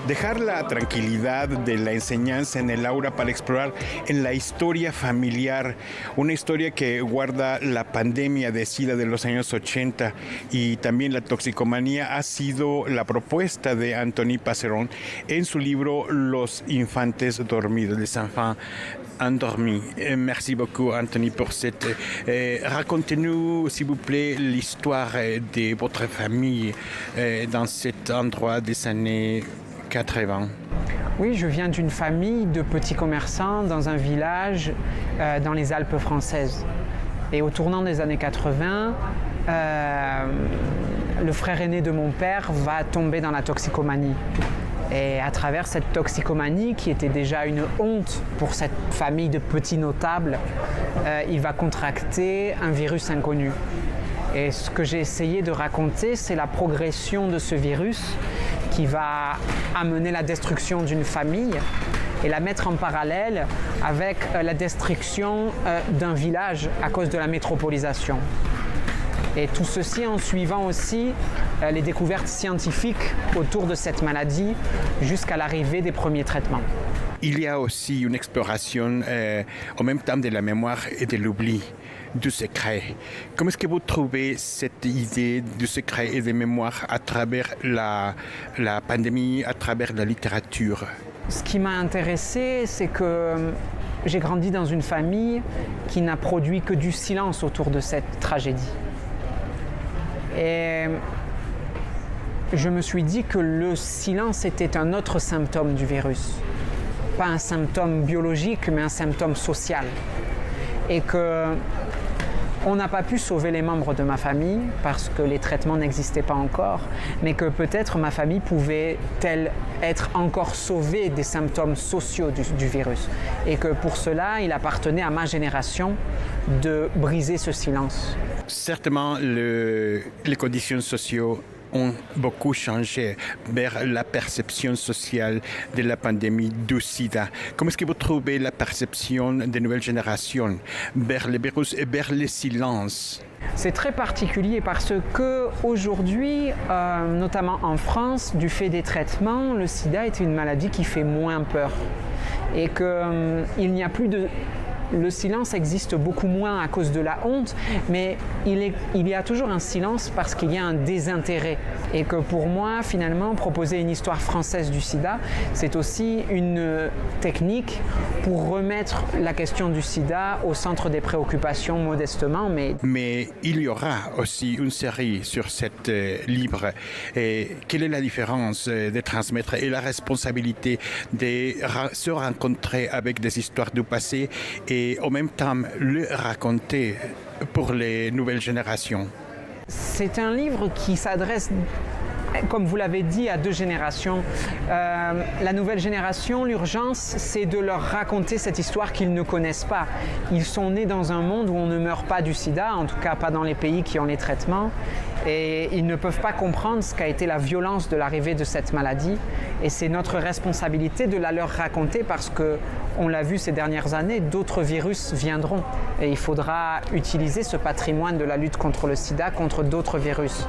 Dejar la tranquilidad de la enseñanza en el aula para explorar en la historia familiar, una historia que guarda la pandemia de SIDA de los años 80 y también la toxicomanía, ha sido la propuesta de Anthony Passeron en su libro Los infantes dormidos, Les enfants endormis. Merci beaucoup Anthony pour cette... racontez-nous s'il vous plaît l'histoire de votre famille dans cet endroit des années 80. Oui, je viens d'une famille de petits commerçants dans un village dans les Alpes françaises. Et au tournant des années 80, le frère aîné de mon père va tomber dans la toxicomanie. Et à travers cette toxicomanie, qui était déjà une honte pour cette famille de petits notables, il va contracter un virus inconnu. Et ce que j'ai essayé de raconter, c'est la progression de ce virus qui va amener la destruction d'une famille et la mettre en parallèle avec la destruction d'un village à cause de la métropolisation. Et tout ceci en suivant aussi les découvertes scientifiques autour de cette maladie jusqu'à l'arrivée des premiers traitements. Il y a aussi une exploration en même temps de la mémoire et de l'oubli, du secret. Comment est-ce que vous trouvez cette idée du secret et de mémoire à travers la pandémie, à travers la littérature? Ce qui m'a intéressé, c'est que j'ai grandi dans une famille qui n'a produit que du silence autour de cette tragédie. Et je me suis dit que le silence était un autre symptôme du virus. Pas un symptôme biologique, mais un symptôme social. Et qu'on n'a pas pu sauver les membres de ma famille parce que les traitements n'existaient pas encore, mais que peut-être ma famille pouvait-elle être encore sauvée des symptômes sociaux du virus. Et que pour cela, il appartenait à ma génération de briser ce silence. Certainement, les conditions sociales ont beaucoup changé vers la perception sociale de la pandémie du sida. Comment est-ce que vous trouvez la perception des nouvelles générations vers le virus et vers le silence? C'est très particulier parce qu'aujourd'hui, notamment en France, du fait des traitements, le sida est une maladie qui fait moins peur. Et qu'il n'y a plus de... Le silence existe beaucoup moins à cause de la honte, mais il y a toujours un silence parce qu'il y a un désintérêt. Et que pour moi, finalement, proposer une histoire française du sida, c'est aussi une technique pour remettre la question du sida au centre des préoccupations modestement. Mais il y aura aussi une série sur cette livre. Et quelle est la différence de transmettre et la responsabilité de se rencontrer avec des histoires du passé et en même temps le raconter pour les nouvelles générations? C'est un livre qui s'adresse, comme vous l'avez dit, à deux générations. La nouvelle génération, l'urgence, c'est de leur raconter cette histoire qu'ils ne connaissent pas. Ils sont nés dans un monde où on ne meurt pas du sida, en tout cas pas dans les pays qui ont les traitements. Et ils ne peuvent pas comprendre ce qu'a été la violence de l'arrivée de cette maladie. Et c'est notre responsabilité de la leur raconter parce que, on l'a vu ces dernières années, d'autres virus viendront. Et il faudra utiliser ce patrimoine de la lutte contre le sida contre d'autres virus.